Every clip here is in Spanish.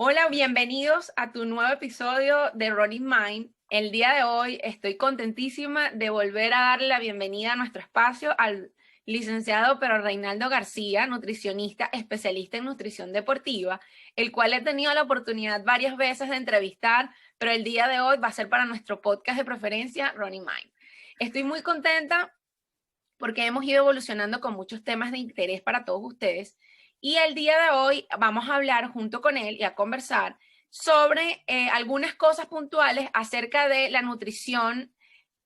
Hola, bienvenidos a tu nuevo episodio de Running Mind. El día de hoy estoy contentísima de volver a darle la bienvenida a nuestro espacio al licenciado Pedro Reinaldo García, nutricionista especialista en nutrición deportiva, el cual he tenido la oportunidad varias veces de entrevistar, pero el día de hoy va a ser para nuestro podcast de preferencia, Running Mind. Estoy muy contenta porque hemos ido evolucionando con muchos temas de interés para todos ustedes. Y el día de hoy vamos a hablar junto con él y a conversar sobre algunas cosas puntuales acerca de la nutrición,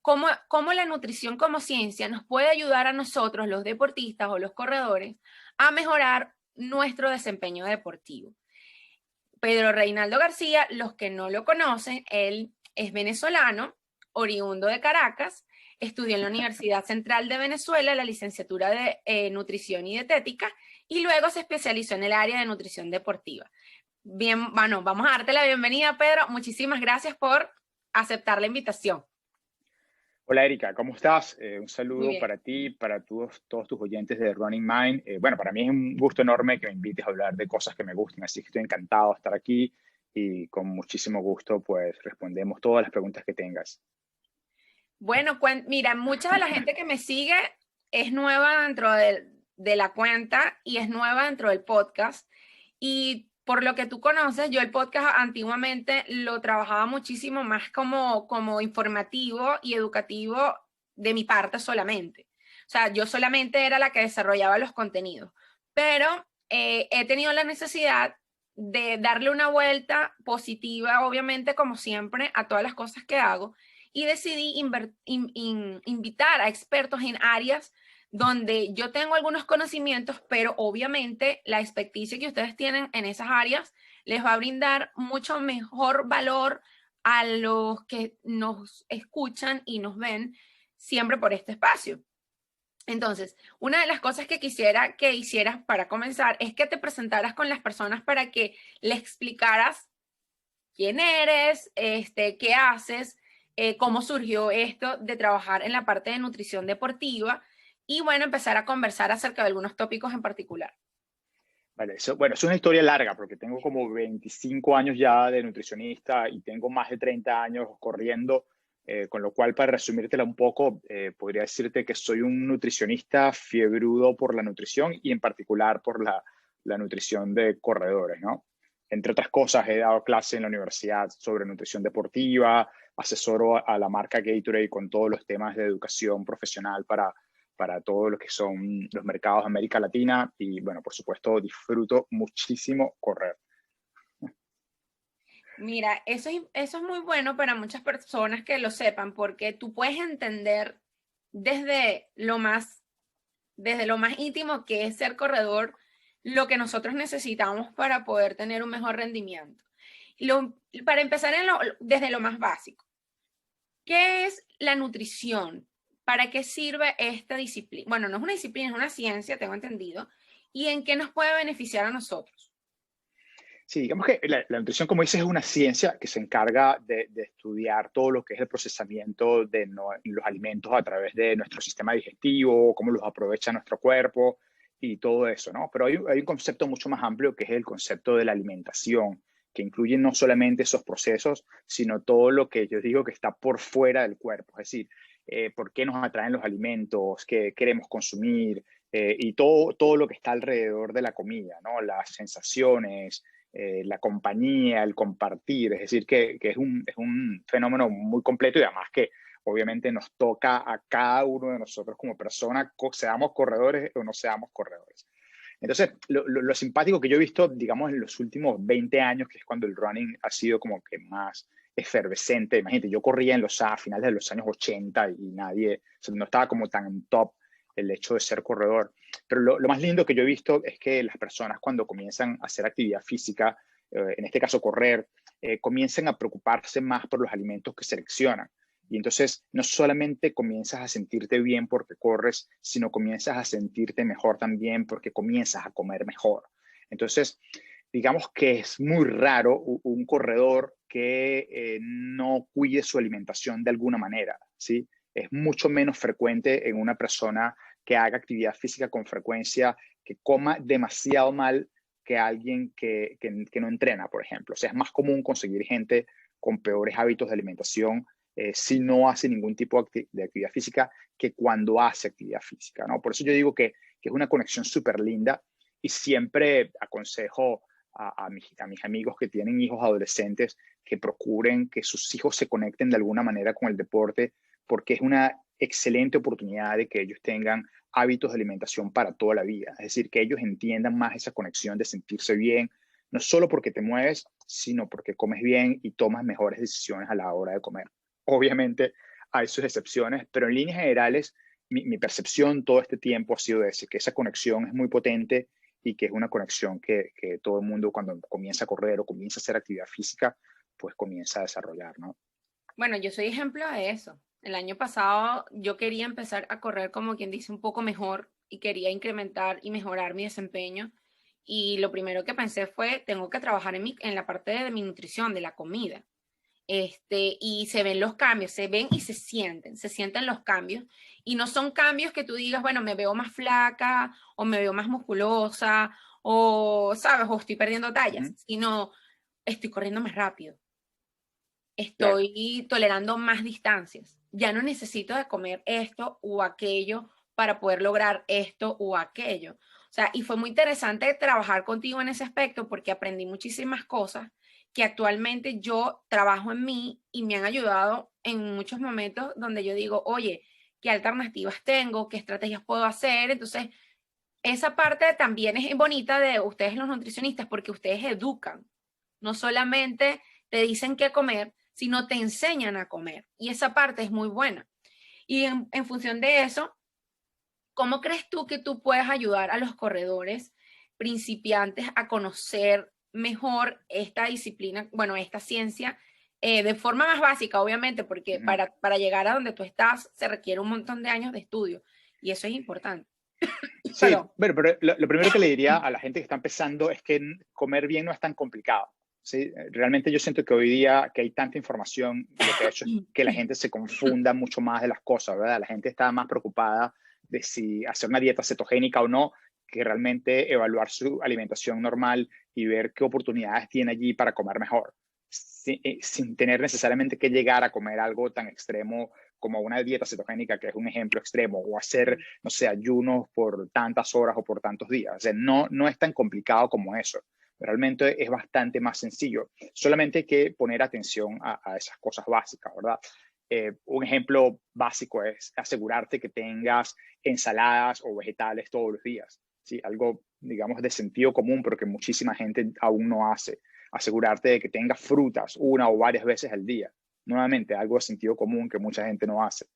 cómo la nutrición como ciencia nos puede ayudar a nosotros, los deportistas o los corredores, a mejorar nuestro desempeño deportivo. Pedro Reinaldo García, los que no lo conocen, él es venezolano, oriundo de Caracas, estudió en la Universidad Central de Venezuela la licenciatura de Nutrición y Dietética y luego se especializó en el área de nutrición deportiva. Bien, bueno, vamos a darte la bienvenida, Pedro. Muchísimas gracias por aceptar la invitación. Hola Erika, ¿cómo estás? Un Muy saludo bien. para ti, para todos tus oyentes de Running Mind. Bueno, para mí es un gusto enorme que me invites a hablar de cosas que me gustan, así que estoy encantado de estar aquí y con muchísimo gusto pues respondemos todas las preguntas que tengas. Bueno, mira, mucha de la gente que me sigue es nueva dentro de la cuenta y es nueva dentro del podcast. Y por lo que tú conoces, yo el podcast antiguamente lo trabajaba muchísimo más como informativo y educativo de mi parte solamente. O sea, yo solamente era la que desarrollaba los contenidos. Pero he tenido la necesidad de darle una vuelta positiva, obviamente, como siempre, a todas las cosas que hago y decidí invitar a expertos en áreas donde yo tengo algunos conocimientos, pero obviamente la experticia que ustedes tienen en esas áreas les va a brindar mucho mejor valor a los que nos escuchan y nos ven siempre por este espacio. Entonces, una de las cosas que quisiera que hicieras para comenzar es que te presentaras con las personas para que les explicaras quién eres, qué haces, cómo surgió esto de trabajar en la parte de nutrición deportiva y bueno, empezar a conversar acerca de algunos tópicos en particular. Vale, bueno, es una historia larga porque tengo como 25 años ya de nutricionista y tengo más de 30 años corriendo, con lo cual para resumírtela un poco, podría decirte que soy un nutricionista fiebrudo por la nutrición y en particular por la nutrición de corredores, ¿no? Entre otras cosas, he dado clase en la universidad sobre nutrición deportiva, asesoro a la marca Gatorade con todos los temas de educación profesional para todo lo que son los mercados de América Latina y, bueno, por supuesto, disfruto muchísimo correr. Mira, eso es muy bueno para muchas personas que lo sepan porque tú puedes entender desde desde lo más íntimo que es ser corredor, lo que nosotros necesitamos para poder tener un mejor rendimiento. Para empezar desde lo más básico. ¿Qué es la nutrición? ¿Para qué sirve esta disciplina? Bueno, no es una disciplina, es una ciencia, tengo entendido. ¿Y en qué nos puede beneficiar a nosotros? Sí, digamos que la nutrición, como dices, es una ciencia que se encarga de estudiar todo lo que es el procesamiento de los alimentos a través de nuestro sistema digestivo, cómo los aprovecha nuestro cuerpo y todo eso, ¿no? Pero hay un concepto mucho más amplio que es el concepto de la alimentación, que incluye no solamente esos procesos, sino todo lo que yo digo que está por fuera del cuerpo, es decir, por qué nos atraen los alimentos, qué queremos consumir, y todo lo que está alrededor de la comida, ¿no? Las sensaciones, la compañía, el compartir, es decir, que es un fenómeno muy completo y además que obviamente nos toca a cada uno de nosotros como persona, seamos corredores o no seamos corredores. Entonces, lo simpático que yo he visto, digamos, en los últimos 20 años, que es cuando el running ha sido como que más efervescente. Imagínate, yo corría a finales de los años 80 y nadie, o sea, no estaba como tan en top el hecho de ser corredor. Pero lo más lindo que yo he visto es que las personas cuando comienzan a hacer actividad física, en este caso correr, comienzan a preocuparse más por los alimentos que seleccionan. Y entonces no solamente comienzas a sentirte bien porque corres, sino comienzas a sentirte mejor también porque comienzas a comer mejor. Entonces, digamos que es muy raro un corredor que no cuide su alimentación de alguna manera, ¿sí? Es mucho menos frecuente en una persona que haga actividad física con frecuencia, que coma demasiado mal, que alguien que no entrena, por ejemplo. O sea, es más común conseguir gente con peores hábitos de alimentación si no hace ningún tipo de actividad física que cuando hace actividad física, ¿no? Por eso yo digo que es una conexión súper linda y siempre aconsejo a mis amigos que tienen hijos adolescentes que procuren que sus hijos se conecten de alguna manera con el deporte, porque es una excelente oportunidad de que ellos tengan hábitos de alimentación para toda la vida. Es decir, que ellos entiendan más esa conexión de sentirse bien, no solo porque te mueves, sino porque comes bien y tomas mejores decisiones a la hora de comer. Obviamente hay sus excepciones, pero en líneas generales, mi percepción todo este tiempo ha sido ese, que esa conexión es muy potente y que es una conexión que todo el mundo cuando comienza a correr o comienza a hacer actividad física, pues comienza a desarrollar, ¿no? Bueno, yo soy ejemplo de eso. El año pasado yo quería empezar a correr, como quien dice, un poco mejor y quería incrementar y mejorar mi desempeño. Y lo primero que pensé fue, tengo que trabajar en la parte de mi nutrición, de la comida. Y se ven los cambios, se ven y se sienten los cambios. Y no son cambios que tú digas, bueno, me veo más flaca o me veo más musculosa o, ¿sabes? O estoy perdiendo tallas, sino estoy corriendo más rápido, Claro. estoy tolerando más distancias. Ya no necesito de comer esto o aquello para poder lograr esto o aquello. O sea, y fue muy interesante trabajar contigo en ese aspecto porque aprendí muchísimas cosas que actualmente yo trabajo en mí y me han ayudado en muchos momentos donde yo digo, oye, ¿qué alternativas tengo? ¿Qué estrategias puedo hacer? Entonces, esa parte también es bonita de ustedes los nutricionistas porque ustedes educan, no solamente te dicen qué comer, sino te enseñan a comer. Y esa parte es muy buena. Y en función de eso, ¿cómo crees tú que tú puedes ayudar a los corredores principiantes a conocer mejor esta disciplina, bueno, esta ciencia, de forma más básica, obviamente, porque para llegar a donde tú estás se requiere un montón de años de estudio y eso es importante. Sí, Perdón. bueno, pero lo primero que le diría a la gente que está empezando es que comer bien no es tan complicado. ¿Sí? Realmente yo siento que hoy día que hay tanta información, lo que ha hecho es que la gente se confunda mucho más de las cosas, ¿verdad? La gente está más preocupada de si hacer una dieta cetogénica o no, que realmente evaluar su alimentación normal y ver qué oportunidades tiene allí para comer mejor, sin tener necesariamente que llegar a comer algo tan extremo como una dieta cetogénica, que es un ejemplo extremo, o hacer, no sé, ayunos por tantas horas o por tantos días. O sea, no es tan complicado como eso. Realmente es bastante más sencillo. Solamente hay que poner atención a esas cosas básicas, ¿verdad? Un ejemplo básico es asegurarte que tengas ensaladas o vegetales todos los días. ¿Sí? Algo, digamos, de sentido común, pero que muchísima gente aún no hace. Asegurarte de que tengas frutas una o varias veces al día. Nuevamente, algo de sentido común que mucha gente no hace.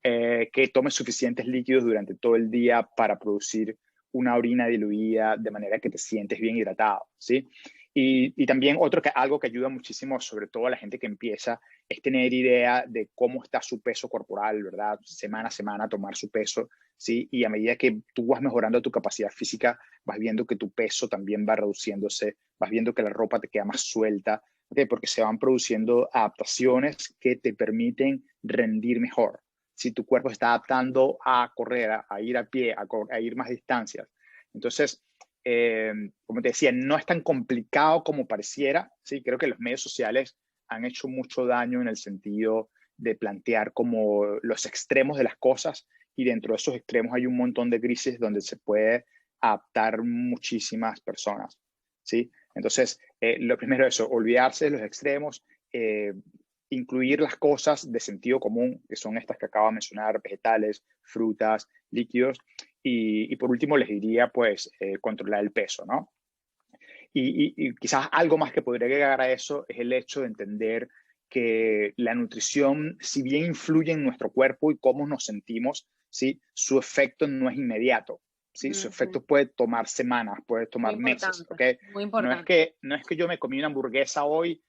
Que tomes suficientes líquidos durante todo el día para producir una orina diluida de manera que te sientes bien hidratado, ¿sí? Y también algo que ayuda muchísimo, sobre todo a la gente que empieza, es tener idea de cómo está su peso corporal, ¿verdad? Semana a semana tomar su peso, ¿sí? Y a medida que tú vas mejorando tu capacidad física, vas viendo que tu peso también va reduciéndose, vas viendo que la ropa te queda más suelta, ¿okay? Porque se van produciendo adaptaciones que te permiten rendir mejor. Si tu cuerpo está adaptando a correr, a ir a pie, a ir más distancias. Entonces, como te decía, no es tan complicado como pareciera, ¿sí? Creo que los medios sociales han hecho mucho daño en el sentido de plantear como los extremos de las cosas y dentro de esos extremos hay un montón de grises donde se puede adaptar muchísimas personas, ¿sí? Entonces, lo primero es eso, olvidarse de los extremos, incluir las cosas de sentido común, que son estas que acabo de mencionar, vegetales, frutas, líquidos, y por último les diría, pues, controlar el peso, ¿no? Y quizás algo más que podría agregar a eso es el hecho de entender que la nutrición, si bien influye en nuestro cuerpo y cómo nos sentimos, ¿sí? Su efecto no es inmediato, ¿sí? Su efecto puede tomar semanas, puede Muy tomar meses, importante, ¿ok? muy No es importante. que yo me comí una hamburguesa hoy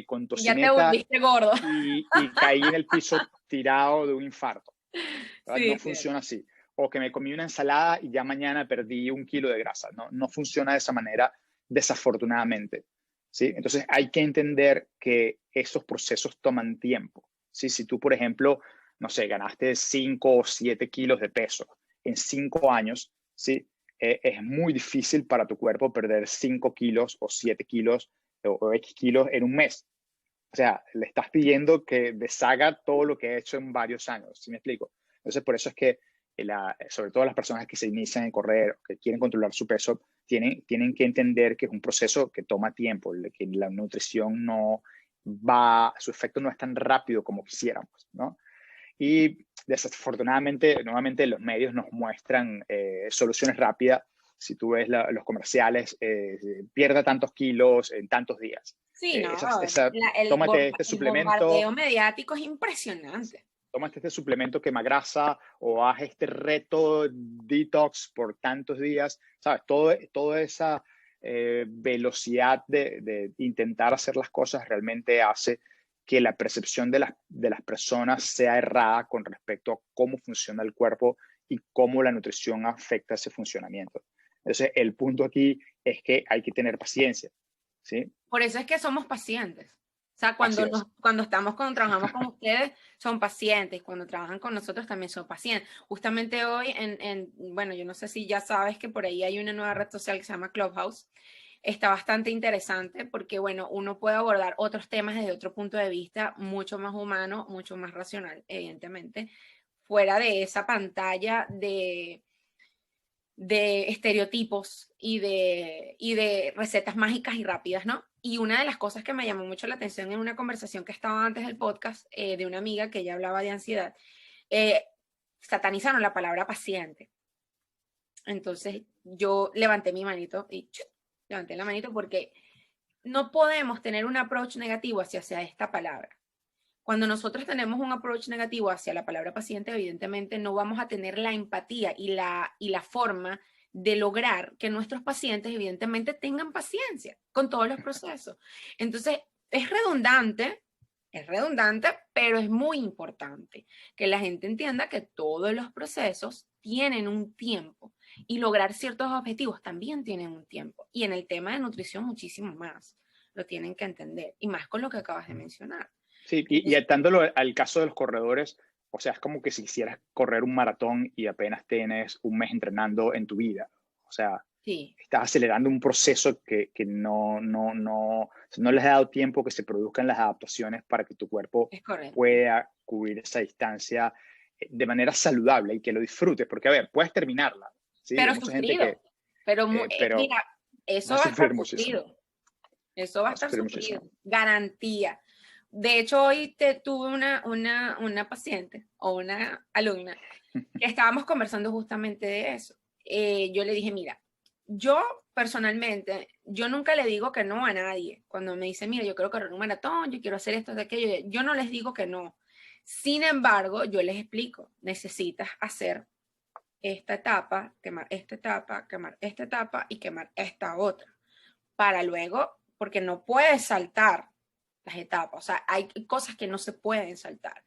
con Y ya te tocineta volviste gordo. y caí en el piso tirado de un infarto, ¿verdad? Sí, No es cierto. funciona así. O que me comí una ensalada y ya mañana perdí 1 kilo de grasa. No funciona de esa manera, desafortunadamente. ¿Sí? Entonces hay que entender que esos procesos toman tiempo. ¿Sí? Si tú, por ejemplo, no sé, ganaste 5 o 7 kilos de peso en 5 años, ¿sí? es muy difícil para tu cuerpo perder 5 kilos o 7 kilos o X kilos en un mes. O sea, le estás pidiendo que deshaga todo lo que ha hecho en varios años, ¿sí me explico? Entonces, por eso es que, sobre todo las personas que se inician en correr, que quieren controlar su peso, tienen que entender que es un proceso que toma tiempo, que la nutrición su efecto no es tan rápido como quisiéramos, ¿no? Y desafortunadamente, nuevamente, los medios nos muestran soluciones rápidas. Si tú ves los comerciales, pierda tantos kilos en tantos días. Sí, no, Tómate este el suplemento, bombardeo mediático es impresionante. tómate este suplemento quema grasa o haz este reto detox por tantos días, ¿sabes? Toda esa velocidad de intentar hacer las cosas realmente hace que la percepción de las personas sea errada con respecto a cómo funciona el cuerpo y cómo la nutrición afecta ese funcionamiento. Entonces, el punto aquí es que hay que tener paciencia, ¿sí? Por eso es que somos pacientes. O sea, Así es. cuando trabajamos con ustedes, son pacientes. Cuando trabajan con nosotros también son pacientes. Justamente hoy, bueno, yo no sé si ya sabes que por ahí hay una nueva red social que se llama Clubhouse. Está bastante interesante porque, bueno, uno puede abordar otros temas desde otro punto de vista mucho más humano, mucho más racional, evidentemente, fuera de esa pantalla de estereotipos y de recetas mágicas y rápidas, ¿no? Y una de las cosas que me llamó mucho la atención en una conversación que estaba antes del podcast de una amiga que ella hablaba de ansiedad, satanizaron la palabra paciente. Entonces yo levanté mi manito y levanté la manito porque no podemos tener un approach negativo hacia esta palabra. Cuando nosotros tenemos un approach negativo hacia la palabra paciente, evidentemente no vamos a tener la empatía y la forma de lograr que nuestros pacientes evidentemente tengan paciencia con todos los procesos. Entonces, es redundante, pero es muy importante que la gente entienda que todos los procesos tienen un tiempo y lograr ciertos objetivos también tienen un tiempo. Y en el tema de nutrición muchísimo más lo tienen que entender, y más con lo que acabas de mencionar. Sí, y atándolo al caso de los corredores, o sea, es como que si quisieras correr un maratón y apenas tienes un mes entrenando en tu vida. O sea, Sí, estás acelerando un proceso que no les ha dado tiempo que se produzcan las adaptaciones para que tu cuerpo es correcto. pueda cubrir esa distancia de manera saludable y que lo disfrutes. Porque, a ver, puedes terminarla, ¿sí? Pero Hay mucha gente sufrido. que, Pero pero mira, eso va a va a estar sufrir muchísimo, sufrido. Eso va a va a estar sufrir sufrido. muchísimo. Garantía. De hecho, hoy tuve una paciente o una alumna que estábamos conversando justamente de eso. Yo le dije, mira, yo personalmente, yo nunca le digo que no a nadie. Cuando me dice, mira, yo quiero correr un maratón, yo quiero hacer esto, de aquello, yo no les digo que no. Sin embargo, yo les explico, necesitas hacer esta etapa, quemar esta etapa y quemar esta otra. Para luego, porque no puedes saltar las etapas, o sea, hay cosas que no se pueden saltar.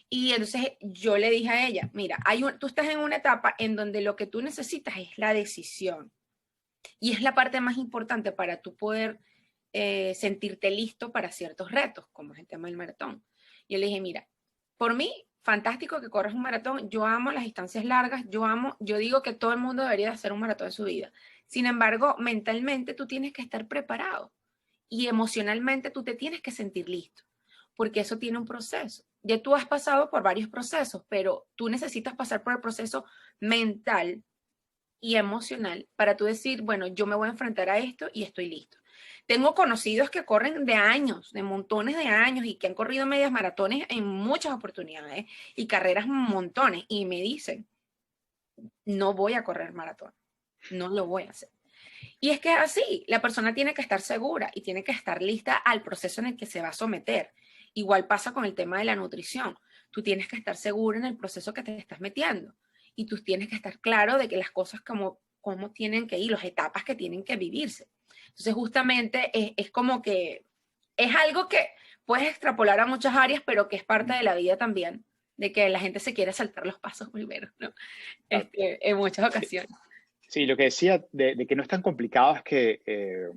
Y entonces yo le dije a ella, mira, tú estás en una etapa en donde lo que tú necesitas es la decisión. Y es la parte más importante para tú poder sentirte listo para ciertos retos, como es el tema del maratón. Yo le dije, mira, por mí, fantástico que corras un maratón. Yo amo las distancias largas. Yo digo que todo el mundo debería hacer un maratón en su vida. Sin embargo, mentalmente tú tienes que estar preparado y emocionalmente tú te tienes que sentir listo, porque eso tiene un proceso. Ya tú has pasado por varios procesos, pero tú necesitas pasar por el proceso mental y emocional para tú decir, bueno, yo me voy a enfrentar a esto y estoy listo. Tengo conocidos que corren de años, de montones de años y que han corrido medias maratones en muchas oportunidades y carreras montones y me dicen, no voy a correr maratón, no lo voy a hacer. Y es que así, la persona tiene que estar segura y tiene que estar lista al proceso en el que se va a someter. Igual pasa con el tema de la nutrición. Tú tienes que estar seguro en el proceso que te estás metiendo y tú tienes que estar claro de que las cosas como tienen que ir, las etapas que tienen que vivirse. Entonces, justamente es como que es algo que puedes extrapolar a muchas áreas, pero que es parte de la vida también, de que la gente se quiere saltar los pasos primero, ¿no? Claro. En muchas Sí, ocasiones. sí, lo que decía de que no es tan complicado es que,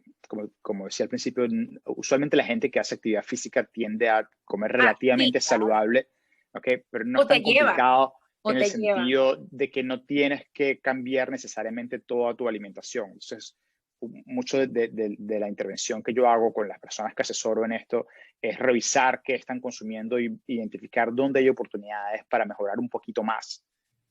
como decía al principio, usualmente la gente que hace actividad física tiende a comer Ah, sí, relativamente claro. saludable, ¿ok? Pero no O es te tan lleva. complicado. O en el te llevan. sentido de que no tienes que cambiar necesariamente toda tu alimentación. Entonces, mucho de la intervención que yo hago con las personas que asesoro en esto es revisar qué están consumiendo y identificar dónde hay oportunidades para mejorar un poquito más,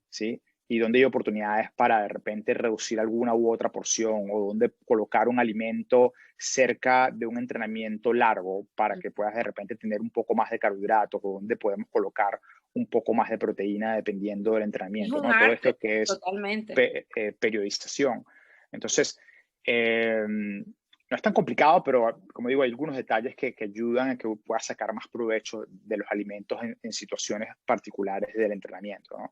¿sí? Y dónde hay oportunidades para de repente reducir alguna u otra porción o dónde colocar un alimento cerca de un entrenamiento largo para que puedas de repente tener un poco más de carbohidratos o dónde podemos colocar un poco más de proteína dependiendo del Es entrenamiento, un ¿no? Todo arte, esto que es totalmente. periodización. Entonces, no es tan complicado, pero como digo, hay algunos detalles que ayudan a que puedas sacar más provecho de los alimentos en situaciones particulares del entrenamiento, ¿no?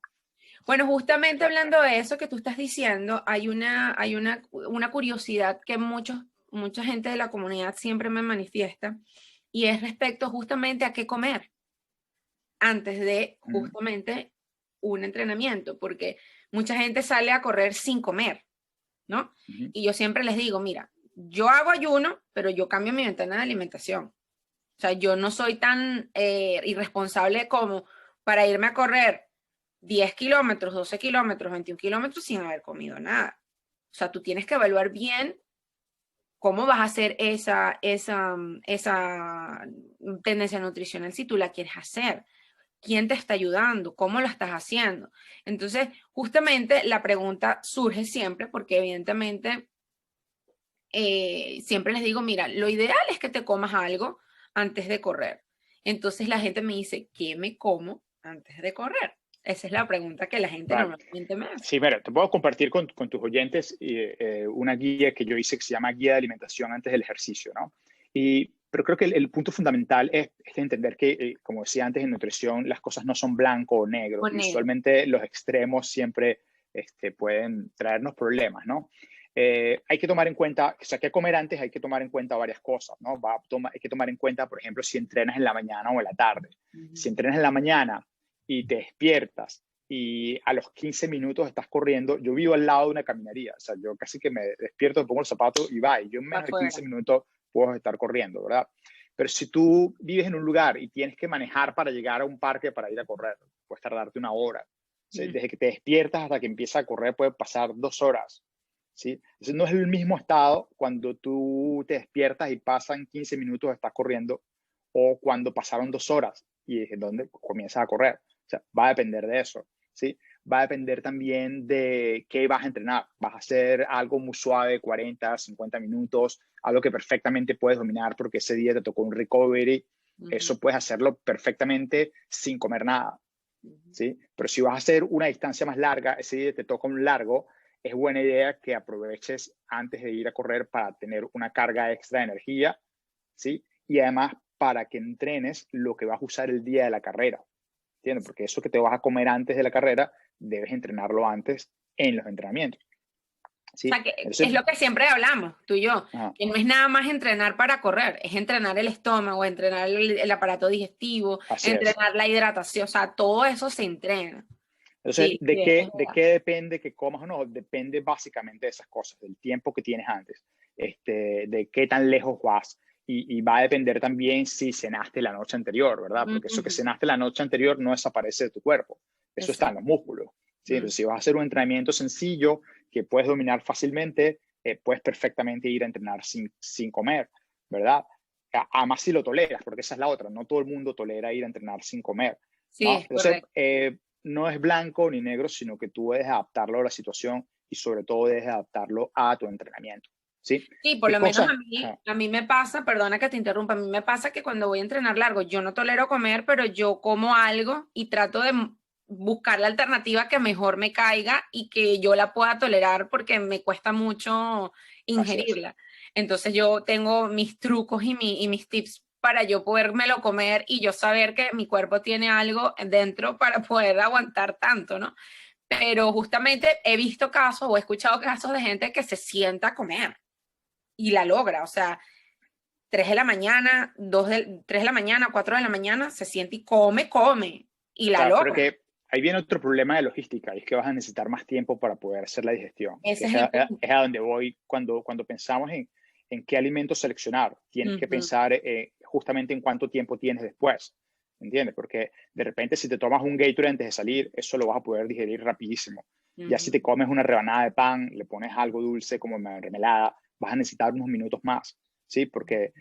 Bueno, justamente hablando de eso que tú estás diciendo, hay una curiosidad que mucha gente de la comunidad siempre me manifiesta y es respecto justamente a qué comer antes de justamente un entrenamiento, porque mucha gente sale a correr sin comer, ¿no? Y yo siempre les digo, mira, yo hago ayuno, pero yo cambio mi ventana de alimentación. O sea, yo no soy tan irresponsable como para irme a correr 10 kilómetros, 12 kilómetros, 21 kilómetros sin haber comido nada. O sea, tú tienes que evaluar bien cómo vas a hacer esa tendencia nutricional si tú la quieres hacer. ¿Quién te está ayudando? ¿Cómo lo estás haciendo? Entonces, justamente la pregunta surge siempre porque evidentemente siempre les digo, mira, lo ideal es que te comas algo antes de correr. Entonces la gente me dice, ¿qué me como antes de correr? Esa es la pregunta que la gente Vale. normalmente me hace. Sí, mira, te puedo compartir con tus oyentes una guía que yo hice que se llama Guía de Alimentación antes del ejercicio, ¿no? Pero creo que el punto fundamental es entender que, como decía antes, en nutrición las cosas no son blanco o negro. O Y negro. usualmente los extremos siempre pueden traernos problemas, ¿no? Hay que tomar en cuenta, o sea, ¿qué comer antes? Hay que tomar en cuenta varias cosas, ¿no? Hay que tomar en cuenta, por ejemplo, si entrenas en la mañana o en la tarde. Si entrenas en la mañana y te despiertas y a los 15 minutos estás corriendo, yo vivo al lado de una caminaría, o sea, yo casi que me despierto, me pongo el zapato y va, y yo en Para menos de afuera. 15 minutos puedo estar corriendo, ¿verdad? Pero si tú vives en un lugar y tienes que manejar para llegar a un parque para ir a correr, puedes tardarte una hora. O sea, desde que te despiertas hasta que empiezas a correr puede pasar 2 horas, ¿sí? Entonces no es el mismo estado cuando tú te despiertas y pasan 15 minutos, estás corriendo, o cuando pasaron 2 horas y es donde comienzas a correr. O sea, va a depender de eso, ¿sí? Va a depender también de qué vas a entrenar. Vas a hacer algo muy suave, 40, 50 minutos, algo que perfectamente puedes dominar porque ese día te tocó un recovery. Eso puedes hacerlo perfectamente sin comer nada, ¿sí? Pero si vas a hacer una distancia más larga, ese día te toca un largo, es buena idea que aproveches antes de ir a correr para tener una carga extra de energía, ¿sí? Y además para que entrenes lo que vas a usar el día de la carrera, ¿entiendes? Porque eso que te vas a comer antes de la carrera, debes entrenarlo antes en los entrenamientos, O ¿sí? sea, que Entonces, es lo que siempre hablamos, tú y yo, ajá, que no es nada más entrenar para correr, es entrenar el estómago, entrenar el aparato digestivo, así es. entrenar la hidratación, o sea, todo eso se entrena. Entonces, Sí, sí, es de verdad. qué depende que comas o no? Depende básicamente de esas cosas, del tiempo que tienes antes, de qué tan lejos vas. Y va a depender también si cenaste la noche anterior, ¿verdad? Porque eso que cenaste la noche anterior no desaparece de tu cuerpo. Eso está en Exacto. los músculos, ¿sí? Entonces, si vas a hacer un entrenamiento sencillo que puedes dominar fácilmente, puedes perfectamente ir a entrenar sin comer, ¿verdad? Además, si lo toleras, porque esa es la otra. No todo el mundo tolera ir a entrenar sin comer, Sí, ¿no? es Entonces, correcto. no es blanco ni negro, sino que tú debes adaptarlo a la situación y sobre todo debes adaptarlo a tu entrenamiento, ¿sí? Sí, por ¿Qué lo menos cosas? a mí me pasa, perdona que te interrumpa, a mí me pasa que cuando voy a entrenar largo, yo no tolero comer, pero yo como algo y trato de buscar la alternativa que mejor me caiga y que yo la pueda tolerar porque me cuesta mucho Así es. ingerirla. Entonces yo tengo mis trucos y mis tips para yo podérmelo comer y yo saber que mi cuerpo tiene algo dentro para poder aguantar tanto, ¿no? Pero justamente he visto casos o he escuchado casos de gente que se sienta a comer y la logra, o sea, 3 de la mañana, 3 de la mañana, 4 de la mañana, se siente y come, y la Claro, pero logra. que ahí viene otro problema de logística y es que vas a necesitar más tiempo para poder hacer la digestión, que Ese es el punto. es a donde voy cuando pensamos en qué alimentos seleccionar. Tienes que pensar justamente en cuánto tiempo tienes después. ¿entiendes? Porque de repente si te tomas un Gatorade antes de salir, eso lo vas a poder digerir rapidísimo. Ya si te comes una rebanada de pan, le pones algo dulce como mermelada, vas a necesitar unos minutos más, ¿sí? Porque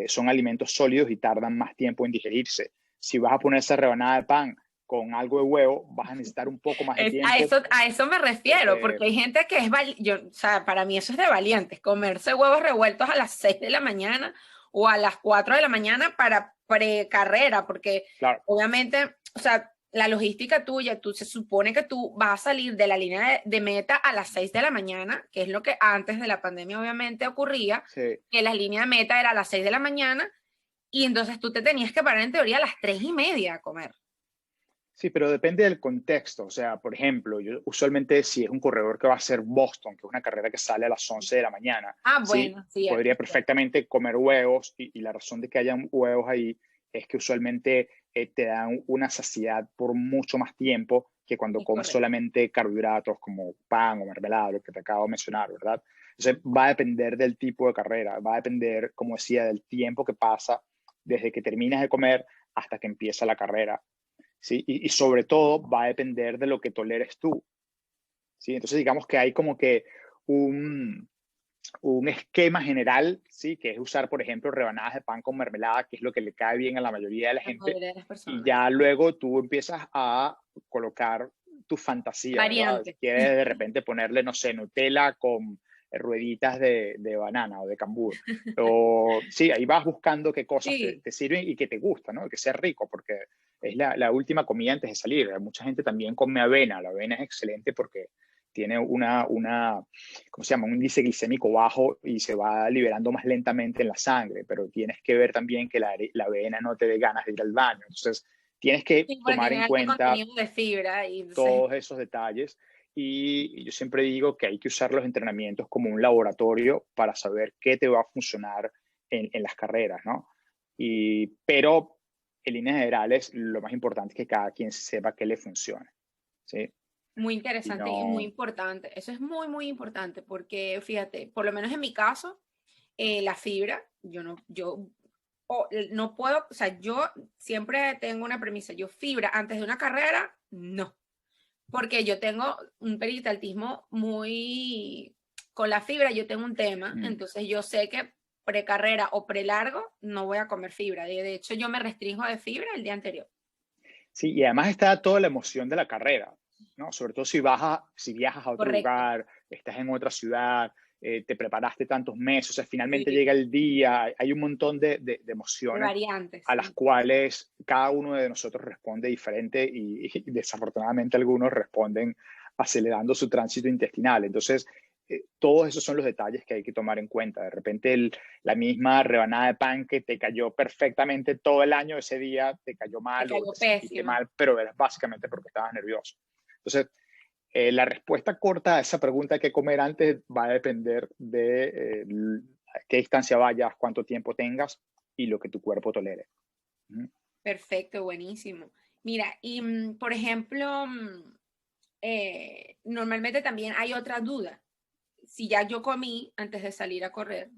son alimentos sólidos y tardan más tiempo en digerirse. Si vas a poner esa rebanada de pan con algo de huevo, vas a necesitar un poco más de tiempo. A eso me refiero, porque hay gente que es o sea, para mí eso es de valientes, comerse huevos revueltos a las 6 de la mañana o a las 4 de la mañana para precarrera, porque claro. obviamente, o sea, la logística tuya, se supone que tú vas a salir de la línea de meta a las 6 de la mañana, que es lo que antes de la pandemia obviamente ocurría, Sí. que la línea de meta era a las 6 de la mañana, y entonces tú te tenías que parar en teoría a las 3:30 a comer. Sí, pero depende del contexto. O sea, por ejemplo, yo usualmente si es un corredor que va a hacer Boston, que es una carrera que sale a las 11 de la mañana, Bueno, ¿sí? Podría perfectamente comer huevos y la razón de que hayan huevos ahí es que usualmente te dan una saciedad por mucho más tiempo que cuando comes solamente carbohidratos como pan o mermelada, lo que te acabo de mencionar, ¿verdad? Entonces va a depender del tipo de carrera, va a depender, como decía, del tiempo que pasa desde que terminas de comer hasta que empieza la carrera. ¿Sí? Y sobre todo va a depender de lo que toleres tú, ¿sí? Entonces digamos que hay como que un esquema general, ¿sí? Que es usar, por ejemplo, rebanadas de pan con mermelada, que es lo que le cae bien a la mayoría de la gente, y ya luego tú empiezas a colocar tu fantasía, ¿verdad? Si quieres de repente ponerle, no sé, Nutella con rueditas de banana o de cambur. O sí, ahí vas buscando qué cosas te sirven y que te gustan, ¿no? Que sea rico, porque es la última comida antes de salir. Mucha gente también come avena. La avena es excelente porque tiene ¿cómo se llama? Un índice glicémico bajo y se va liberando más lentamente en la sangre, pero tienes que ver también que la avena no te dé ganas de ir al baño. Entonces, tienes que tomar en cuenta de fibra todos esos detalles. Y yo siempre digo que hay que usar los entrenamientos como un laboratorio para saber qué te va a funcionar en las carreras, ¿no? Pero en líneas generales, lo más importante es que cada quien sepa qué le funciona, ¿sí? Muy interesante y muy importante. Eso es muy, muy importante porque, fíjate, por lo menos en mi caso, la fibra, yo no puedo, o sea, yo siempre tengo una premisa, yo fibra antes de una carrera, no, porque yo tengo un peritaltismo muy, con la fibra yo tengo un tema, entonces yo sé que precarrera o prelargo no voy a comer fibra, de hecho yo me restringo de fibra el día anterior. Sí, y además está toda la emoción de la carrera, ¿no? Sobre todo si viajas a otro lugar, estás en otra ciudad, te preparaste tantos meses, o sea, finalmente llega el día, hay un montón de emociones variantes, a las cuales cada uno de nosotros responde diferente y desafortunadamente algunos responden acelerando su tránsito intestinal. Entonces, todos esos son los detalles que hay que tomar en cuenta. De repente la misma rebanada de pan que te cayó perfectamente todo el año, ese día te cayó mal o te sentiste mal, pero era básicamente porque estabas nervioso. Entonces, la respuesta corta a esa pregunta, ¿qué comer antes? Va a depender de qué distancia vayas, cuánto tiempo tengas y lo que tu cuerpo tolere. Perfecto, buenísimo. Mira, y por ejemplo, normalmente también hay otra duda. Si ya yo comí antes de salir a correr,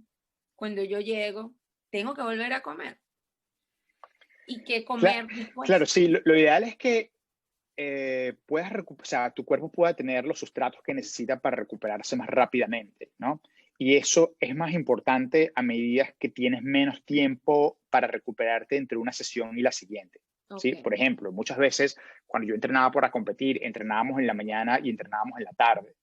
cuando yo llego, tengo que volver a comer. ¿Y qué comer después? Claro, sí, lo ideal es que puedas o sea, tu cuerpo pueda tener los sustratos que necesita para recuperarse más rápidamente, ¿no? Y eso es más importante a medida que tienes menos tiempo para recuperarte entre una sesión y la siguiente. ¿Sí? Por ejemplo, muchas veces cuando yo entrenaba para competir, entrenábamos en la mañana y entrenábamos en la tarde.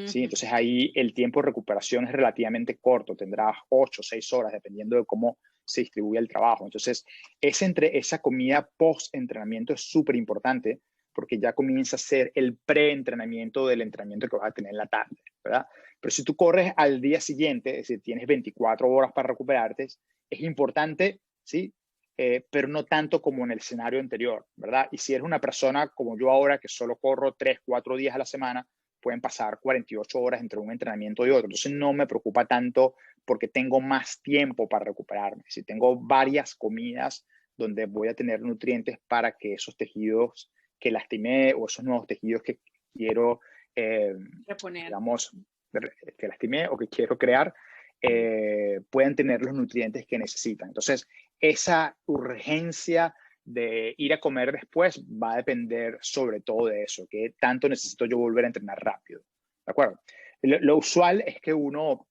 ¿Sí? Entonces ahí el tiempo de recuperación es relativamente corto, tendrás 8 o 6 horas dependiendo de cómo se distribuye el trabajo. Entonces, esa comida post-entrenamiento es súper importante porque ya comienza a ser el pre-entrenamiento del entrenamiento que vas a tener en la tarde, ¿verdad? Pero si tú corres al día siguiente, es decir, tienes 24 horas para recuperarte, es importante, ¿sí? Pero no tanto como en el escenario anterior, ¿verdad? Y si eres una persona como yo ahora, que solo corro 3, 4 días a la semana, pueden pasar 48 horas entre un entrenamiento y otro. Entonces no me preocupa tanto porque tengo más tiempo para recuperarme. Si tengo varias comidas donde voy a tener nutrientes para que esos tejidos que lastimé o esos nuevos tejidos que quiero, digamos, que lastimé o que quiero crear, puedan tener los nutrientes que necesitan. Entonces, esa urgencia de ir a comer después va a depender sobre todo de eso, que tanto necesito yo volver a entrenar rápido, ¿de acuerdo? Lo usual es que uno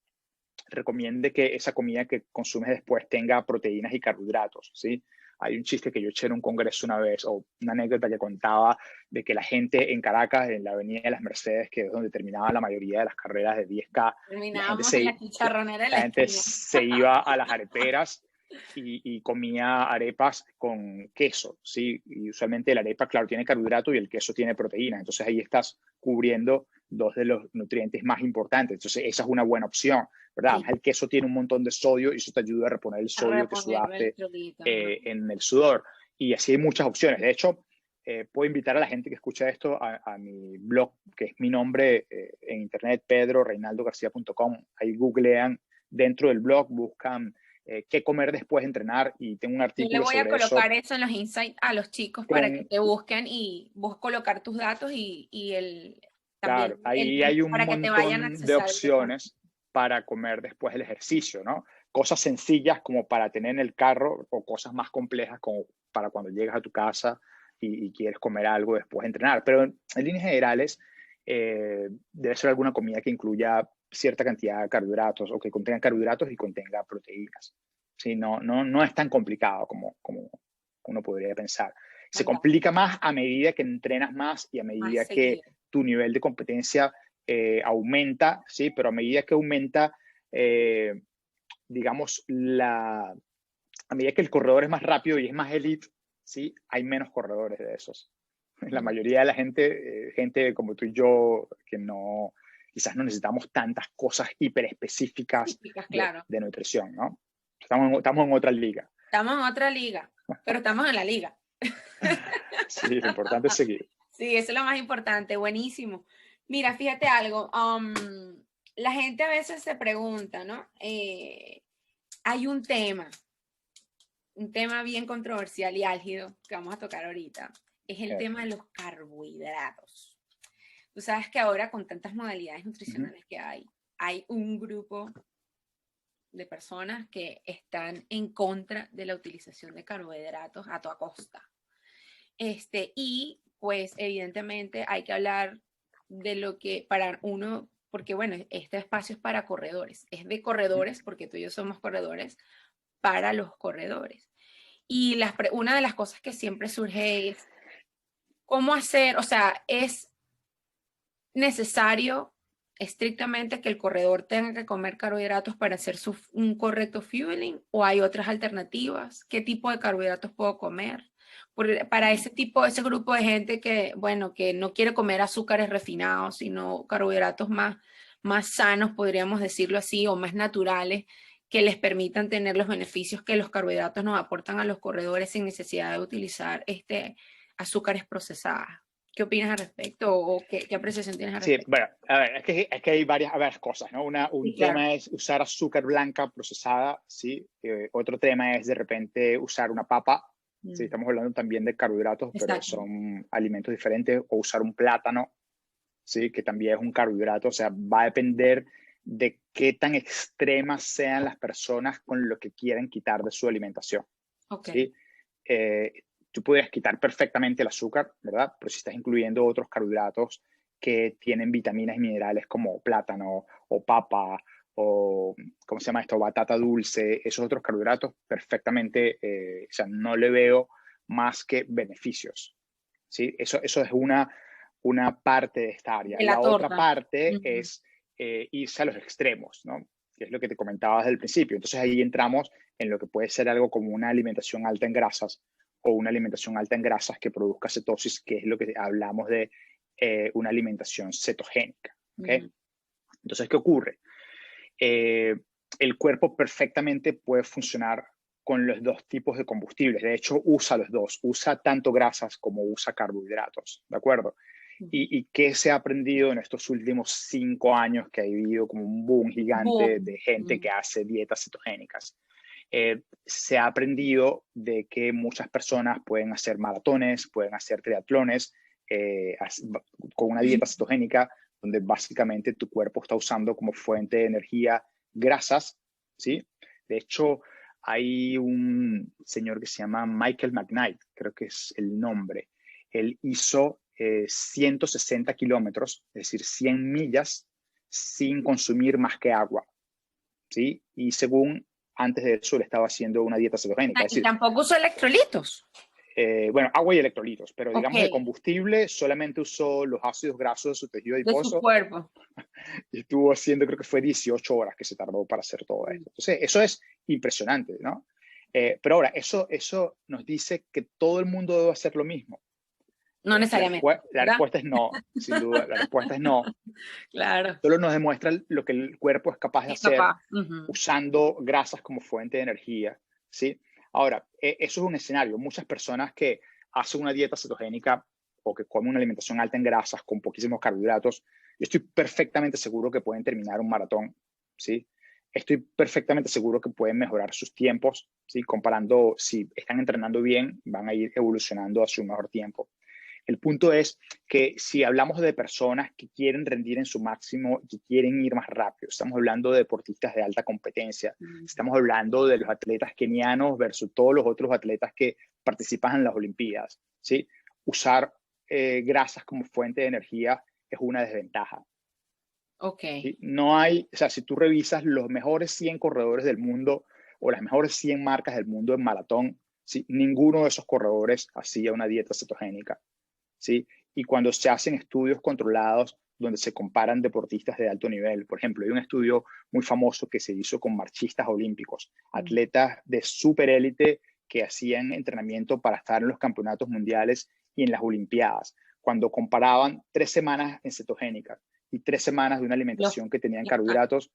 recomiende que esa comida que consumes después tenga proteínas y carbohidratos, ¿sí? Hay un chiste que yo eché en un congreso una vez, o una anécdota que contaba de que la gente en Caracas, en la Avenida de las Mercedes, que es donde terminaban la mayoría de las carreras de 10K, Terminábamos en la chicharronera de la la gente esquina. se iba a las areperas y comía arepas con queso, ¿sí? Y usualmente la arepa, claro, tiene carbohidrato y el queso tiene proteína. Entonces ahí estás cubriendo dos de los nutrientes más importantes. Entonces esa es una buena opción, ¿verdad? Sí, El queso tiene un montón de sodio y eso te ayuda a reponer el a sodio que reponer el sudaste electrolito. en el sudor. Y así hay muchas opciones. De hecho, puedo invitar a la gente que escucha esto a mi blog, que es mi nombre en internet, pedroreynaldogarcia.com. Ahí googlean dentro del blog, buscan qué comer después de entrenar y tengo un Yo le artículo voy a sobre eso colocar eso en los insights a los chicos para que con, te busquen y vos colocar tus datos y también claro, el ahí link hay un para que te vayan a montón de accesar directamente. opciones para comer después del ejercicio, ¿no? Cosas sencillas como para tener en el carro o cosas más complejas como para cuando llegas a tu casa y quieres comer algo después de entrenar. Pero en líneas generales, debe ser alguna comida que incluya cierta cantidad de carbohidratos o que contenga carbohidratos y contenga proteínas. Sí, no es tan complicado como uno podría pensar. Se complica Fantástico. más a medida que entrenas más y a Más medida que seguido. tu nivel de competencia aumenta, ¿sí? Pero a medida que aumenta, eh, digamos, a medida que el corredor es más rápido y es más elite, ¿sí? Hay menos corredores de esos. La mayoría de la gente, gente como tú y yo, que no, quizás no necesitamos tantas cosas hiper específicas Típicas, claro. de nutrición, ¿no? Estamos en otra liga. Estamos en otra liga, pero estamos en la liga. Sí, lo importante es seguir. Sí, eso es lo más importante. Buenísimo. Mira, fíjate algo. La gente a veces se pregunta, ¿no? Hay un tema bien controversial y álgido que vamos a tocar ahorita. Es el Okay. tema de los carbohidratos. Tú sabes que ahora con tantas modalidades Uh-huh. nutricionales que hay un grupo de personas que están en contra de la utilización de carbohidratos a toda costa. Y pues evidentemente hay que hablar de lo que para uno, porque bueno, este espacio es para corredores, es de corredores, porque tú y yo somos corredores, para los corredores. Y una de las cosas que siempre surge es cómo hacer, o sea, es necesario estrictamente que el corredor tenga que comer carbohidratos para hacer un correcto fueling o hay otras alternativas. ¿Qué tipo de carbohidratos puedo comer? Para ese grupo de gente que, bueno, que no quiere comer azúcares refinados, sino carbohidratos más sanos, podríamos decirlo así, o más naturales, que les permitan tener los beneficios que los carbohidratos nos aportan a los corredores sin necesidad de utilizar azúcares procesadas. ¿Qué opinas al respecto o qué apreciación tienes al Sí, respecto? bueno, a ver, es que hay varias cosas, ¿no? Un Sí, claro. tema es usar azúcar blanca procesada, ¿sí? Otro tema es de repente usar una papa, ¿sí? Estamos hablando también de carbohidratos, pero Exacto. son alimentos diferentes, o usar un plátano, ¿sí? Que también es un carbohidrato, o sea, va a depender de qué tan extremas sean las personas con lo que quieren quitar de su alimentación, Ok. ¿sí? Eh, Tú podrías quitar perfectamente el azúcar, ¿verdad? Pero si estás incluyendo otros carbohidratos que tienen vitaminas y minerales como plátano o papa o, ¿cómo se llama esto? Batata dulce, esos otros carbohidratos, perfectamente, o sea, no le veo más que beneficios, ¿sí? Eso es una parte de esta área. De la La otra torta. parte Ujú. es irse a los extremos, ¿no? Que es lo que te comentaba desde el principio. Entonces ahí entramos en lo que puede ser algo como una alimentación alta en grasas o una alimentación alta en grasas que produzca cetosis, que es lo que hablamos de una alimentación cetogénica. ¿Okay? Ujú. Entonces, ¿qué ocurre? El cuerpo perfectamente puede funcionar con los dos tipos de combustibles. De hecho, usa los dos. Usa tanto grasas como usa carbohidratos. ¿De acuerdo? ¿Y qué se ha aprendido en estos últimos 5 años que ha habido como un boom gigante Boom. de gente que hace dietas cetogénicas? Se ha aprendido de que muchas personas pueden hacer maratones, pueden hacer triatlones con una dieta cetogénica donde básicamente tu cuerpo está usando como fuente de energía grasas, ¿sí? De hecho, hay un señor que se llama Michael McKnight, creo que es el nombre. Él hizo 160 kilómetros, es decir, 100 millas, sin consumir más que agua, ¿sí? Y según antes de eso, le estaba haciendo una dieta cetogénica. Es Y decir, tampoco usó electrolitos. bueno, agua y electrolitos, pero Ok, digamos de combustible solamente usó los ácidos grasos de su tejido de su adiposo cuerpo. y estuvo haciendo, creo que fue 18 horas que se tardó para hacer todo esto. Entonces, eso es impresionante, ¿no? Pero ahora, eso nos dice que todo el mundo debe hacer lo mismo. No necesariamente, La ¿verdad? respuesta es no, sin duda, la respuesta es no. Claro, Solo nos demuestra lo que el cuerpo es capaz de es hacer capaz. Ujú. usando grasas como fuente de energía, ¿sí? Ahora, eso es un escenario. Muchas personas que hacen una dieta cetogénica o que comen una alimentación alta en grasas con poquísimos carbohidratos, yo estoy perfectamente seguro que pueden terminar un maratón, ¿sí? Estoy perfectamente seguro que pueden mejorar sus tiempos, ¿sí? Comparando, si están entrenando bien, van a ir evolucionando hacia un mejor tiempo. El punto es que si hablamos de personas que quieren rendir en su máximo y que quieren ir más rápido, estamos hablando de deportistas de alta competencia, estamos hablando de los atletas kenianos versus todos los otros atletas que participan en las Olimpiadas, ¿sí? Usar grasas como fuente de energía es una desventaja. Ok, ¿Sí? No hay, o sea, si tú revisas los mejores 100 corredores del mundo o las mejores 100 marcas del mundo en maratón, ¿sí? Ninguno de esos corredores hacía una dieta cetogénica. ¿Sí? Y cuando se hacen estudios controlados donde se comparan deportistas de alto nivel, por ejemplo, hay un estudio muy famoso que se hizo con marchistas olímpicos, atletas de superélite que hacían entrenamiento para estar en los campeonatos mundiales y en las Olimpiadas, cuando comparaban 3 semanas en cetogénica y 3 semanas de una los, alimentación que tenían los ca- carbohidratos,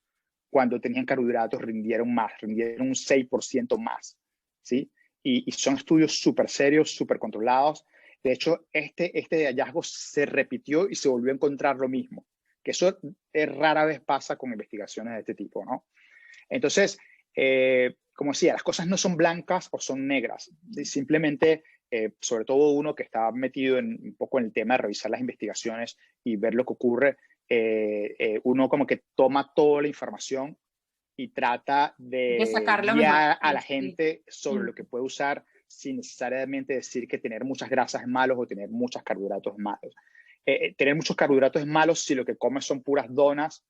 cuando tenían carbohidratos rindieron más, rindieron un 6% más, ¿sí? Y son estudios súper serios, súper controlados. De hecho, este hallazgo se repitió y se volvió a encontrar lo mismo, que eso rara vez pasa con investigaciones de este tipo, ¿no? Entonces, como decía, las cosas no son blancas o son negras. Simplemente, sobre todo uno que está metido un poco en el tema de revisar las investigaciones y ver lo que ocurre, uno como que toma toda la información y trata de de sacar lo mejor. guiar a la Sí. gente sobre lo que puede usar sin necesariamente decir que tener muchas grasas es malo o tener muchos carbohidratos es malo. Tener muchos carbohidratos es malo si lo que comes son puras donas,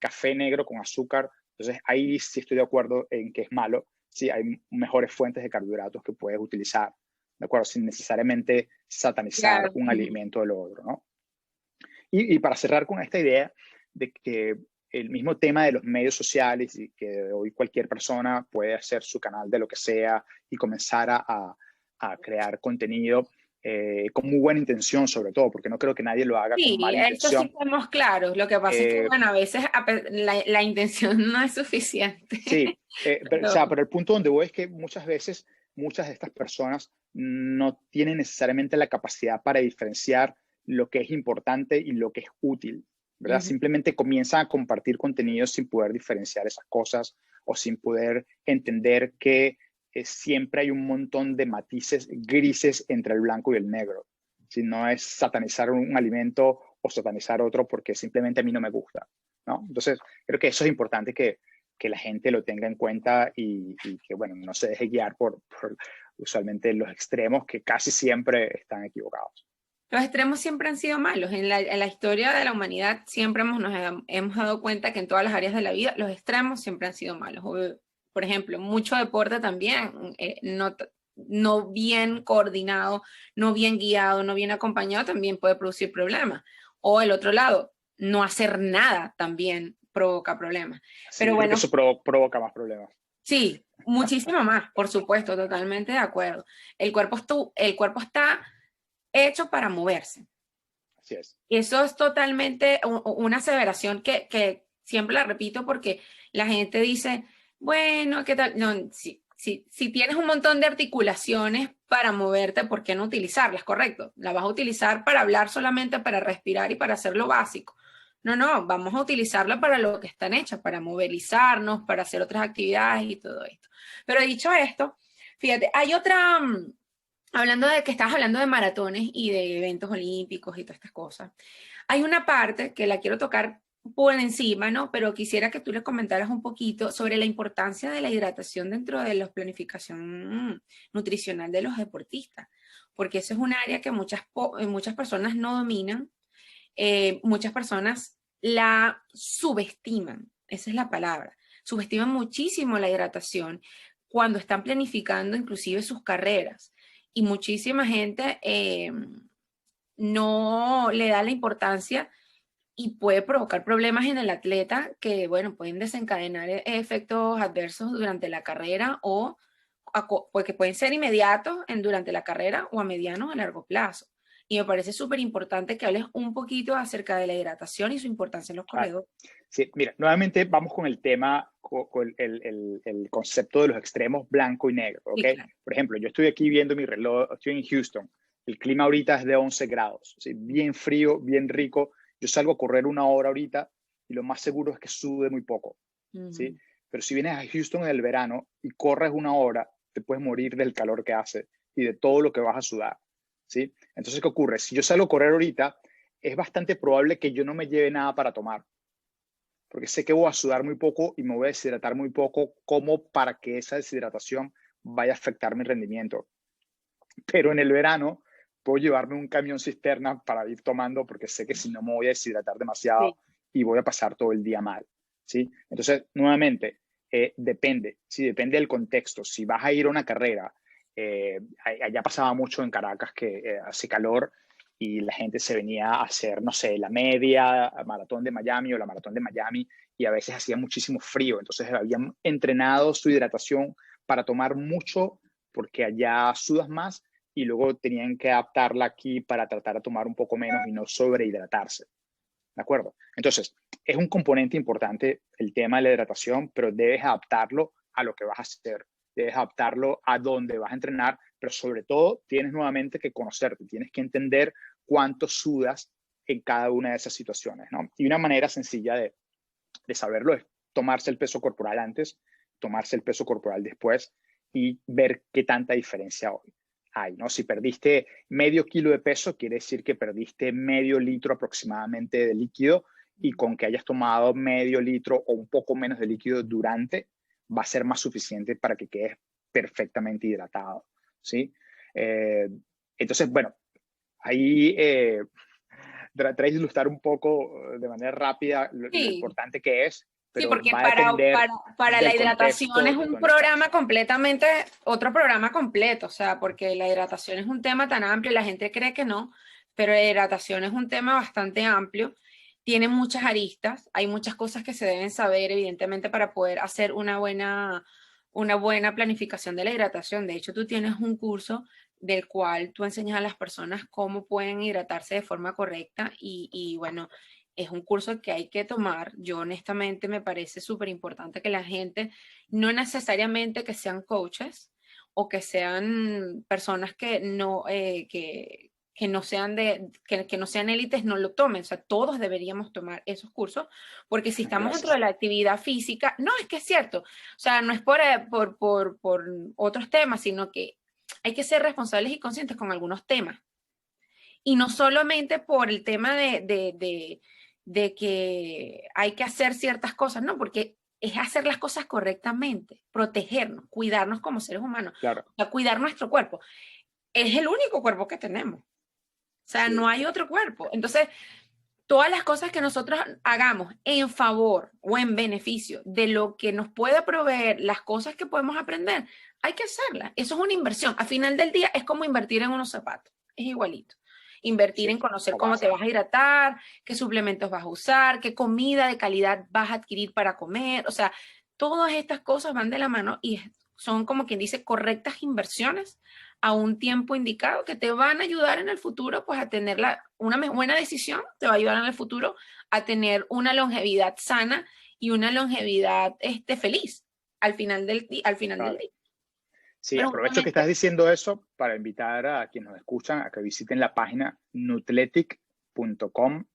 café negro con azúcar. Entonces ahí sí estoy de acuerdo en que es malo. Sí, hay mejores fuentes de carbohidratos que puedes utilizar, ¿de acuerdo? Sin necesariamente satanizar Claro. un Ujú. alimento o lo otro, ¿no? Y para cerrar con esta idea de que el mismo tema de los medios sociales y que hoy cualquier persona puede hacer su canal de lo que sea y comenzar a crear contenido con muy buena intención sobre todo, porque no creo que nadie lo haga con Sí, mala eso sí intención. estamos claros. Lo que pasa es que, Eh, bueno, a veces la intención no es suficiente. sí, pero, o Pero, sea, pero el punto donde voy es que muchas veces muchas de estas personas no tienen necesariamente la capacidad para diferenciar lo que es importante y lo que es útil, ¿verdad? ujú. Simplemente comienzan a compartir contenido sin poder diferenciar esas cosas o sin poder entender que siempre hay un montón de matices grises entre el blanco y el negro. Si no es satanizar un alimento o satanizar otro porque simplemente a mí no me gusta, ¿no? Entonces, creo que eso es importante que la gente lo tenga en cuenta y que, bueno, no se deje guiar por usualmente los extremos que casi siempre están equivocados. Los extremos siempre han sido malos. En la historia de la humanidad siempre hemos dado cuenta que en todas las áreas de la vida los extremos siempre han sido malos. Por ejemplo, mucho deporte también, no bien coordinado, no bien guiado, no bien acompañado, también puede producir problemas. O el otro lado, no hacer nada también provoca problemas. Sí, Pero yo creo que bueno, eso provoca más problemas. sí, muchísimo más, por supuesto, totalmente de acuerdo. El cuerpo está hecho para moverse. Así es. Eso es totalmente una aseveración que siempre la repito porque la gente dice, bueno, ¿qué tal? No, si tienes un montón de articulaciones para moverte, ¿por qué no utilizarlas? Correcto. La vas a utilizar para hablar solamente, para respirar y para hacer lo básico. No, no, vamos a utilizarla para lo que están hechas, para movilizarnos, para hacer otras actividades y todo esto. Pero dicho esto, fíjate, hay otra, hablando de que estás hablando de maratones y de eventos olímpicos y todas estas cosas, hay una parte que la quiero tocar por encima, ¿no? Pero quisiera que tú le comentaras un poquito sobre la importancia de la hidratación dentro de la planificación nutricional de los deportistas, porque eso es un área que muchas personas no dominan, muchas personas la subestiman, esa es la palabra, subestiman muchísimo la hidratación cuando están planificando inclusive sus carreras y muchísima gente no le da la importancia y puede provocar problemas en el atleta que, bueno, pueden desencadenar efectos adversos durante la carrera o pues, que pueden ser inmediatos durante la carrera o a mediano o a largo plazo. Y me parece súper importante que hables un poquito acerca de la hidratación y su importancia en los corredores. Sí, mira, nuevamente vamos con el tema, con el concepto de los extremos blanco y negro, ¿ok? Sí, claro. Por ejemplo, yo estoy aquí viendo mi reloj, estoy en Houston, el clima ahorita es de 11 grados, ¿sí? Bien frío, bien rico. Yo salgo a correr 1 hora ahorita y lo más seguro es que sude muy poco, ¿sí? Pero si vienes a Houston en el verano y corres 1 hora, te puedes morir del calor que hace y de todo lo que vas a sudar, ¿sí? Entonces, ¿qué ocurre? Si yo salgo a correr ahorita, es bastante probable que yo no me lleve nada para tomar, porque sé que voy a sudar muy poco y me voy a deshidratar muy poco, como para que esa deshidratación vaya a afectar mi rendimiento. Pero en el verano puedo llevarme un camión cisterna para ir tomando, porque sé que si no me voy a deshidratar demasiado Sí. y voy a pasar todo el día mal, ¿sí? Entonces, nuevamente, depende, ¿sí? Depende del contexto. Si vas a ir a una carrera, allá pasaba mucho en Caracas que hace calor y la gente se venía a hacer, no sé, la media maratón de Miami o la maratón de Miami, y a veces hacía muchísimo frío. Entonces habían entrenado su hidratación para tomar mucho, porque allá sudas más, y luego tenían que adaptarla aquí para tratar de tomar un poco menos y no sobrehidratarse. ¿De acuerdo? Entonces, es un componente importante el tema de la hidratación, pero debes adaptarlo a lo que vas a hacer, debes adaptarlo a dónde vas a entrenar, pero sobre todo tienes nuevamente que conocerte, tienes que entender cuánto sudas en cada una de esas situaciones, ¿no? Y una manera sencilla de saberlo es tomarse el peso corporal antes, tomarse el peso corporal después y ver qué tanta diferencia hay, ¿no? Si perdiste medio kilo de peso, quiere decir que perdiste medio litro aproximadamente de líquido, y con que hayas tomado medio litro o un poco menos de líquido durante, va a ser más suficiente para que quedes perfectamente hidratado, ¿sí? Entonces, bueno, ahí traté de ilustrar un poco de manera rápida lo Sí. importante que es, Sí, pero porque va a depender para la del hidratación es contexto un donde estás. programa completamente, otro programa completo, o sea, porque la hidratación es un tema tan amplio, la gente cree que no, pero la hidratación es un tema bastante amplio, tiene muchas aristas, hay muchas cosas que se deben saber, evidentemente, para poder hacer una buena planificación de la hidratación. De hecho, tú tienes un curso del cual tú enseñas a las personas cómo pueden hidratarse de forma correcta y bueno, es un curso que hay que tomar. Yo honestamente me parece súper importante que la gente, no necesariamente que sean coaches o que sean personas que no sean que no sean élites, no lo tomen. O sea, todos deberíamos tomar esos cursos, porque si estamos dentro de Gracias. la actividad física, no, es que es cierto. O sea, no es por otros temas, sino que hay que ser responsables y conscientes con algunos temas. Y no solamente por el tema de que hay que hacer ciertas cosas, no, porque es hacer las cosas correctamente, protegernos, cuidarnos como seres humanos, Claro, o sea, cuidar nuestro cuerpo. Es el único cuerpo que tenemos. O sea, no sí, hay otro cuerpo. Entonces, todas las cosas que nosotros hagamos en favor o en beneficio de lo que nos pueda proveer, las cosas que podemos aprender, hay que hacerlas. Eso es una inversión. Al final del día es como invertir en unos zapatos. Es igualito. Invertir sí, en conocer o cómo te base. vas a hidratar, qué suplementos vas a usar, qué comida de calidad vas a adquirir para comer. O sea, todas estas cosas van de la mano y son, como quien dice, correctas inversiones a un tiempo indicado que te van a ayudar en el futuro pues a tener una buena decisión, te va a ayudar en el futuro a tener una longevidad sana y una longevidad feliz al final del Claro. día. Sí, Pero aprovecho que justamente, estás diciendo eso para invitar a quienes nos escuchan a que visiten la página nutletic.com,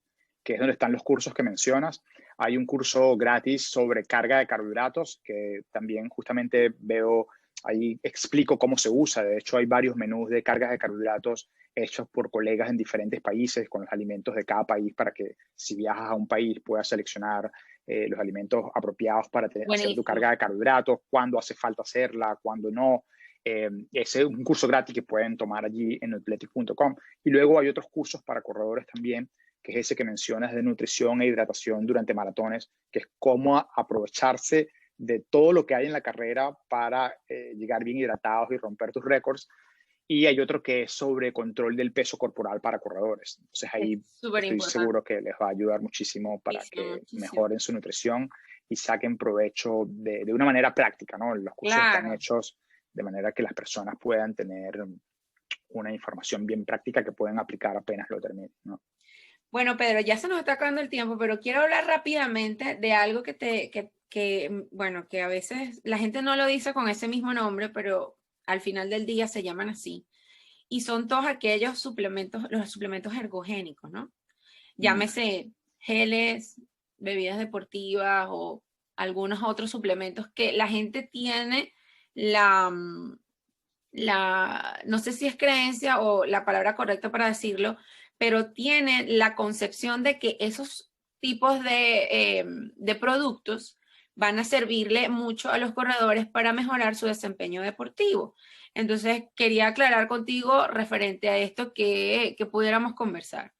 que es donde están los cursos que mencionas. Hay un curso gratis sobre carga de carbohidratos que también justamente veo ahí explico cómo se usa. De hecho, hay varios menús de cargas de carbohidratos hechos por colegas en diferentes países con los alimentos de cada país para que si viajas a un país puedas seleccionar los alimentos apropiados para hacer tu Buenísimo. carga de carbohidratos, cuándo hace falta hacerla, cuándo no. Ese es un curso gratis que pueden tomar allí en athletic.com. Y luego hay otros cursos para corredores también, que es ese que mencionas de nutrición e hidratación durante maratones, que es cómo aprovecharse de todo lo que hay en la carrera para llegar bien hidratados y romper tus récords. Y hay otro que es sobre control del peso corporal para corredores. Entonces Es ahí súper estoy importante. seguro que les va a ayudar muchísimo para Muchísimo, que muchísimo. mejoren su nutrición y saquen provecho de una manera práctica, ¿no? Los cursos están Claro. hechos de manera que las personas puedan tener una información bien práctica que pueden aplicar apenas lo terminen, ¿no? Bueno, Pedro, ya se nos está acabando el tiempo, pero quiero hablar rápidamente de algo bueno, que a veces la gente no lo dice con ese mismo nombre, pero al final del día se llaman así. Y son todos aquellos suplementos, los suplementos ergogénicos, ¿no? Mm. Llámese geles, bebidas deportivas o algunos otros suplementos que la gente tiene la, no sé si es creencia o la palabra correcta para decirlo, pero tiene la concepción de que esos tipos de productos van a servirle mucho a los corredores para mejorar su desempeño deportivo. Entonces, quería aclarar contigo referente a esto que pudiéramos conversar.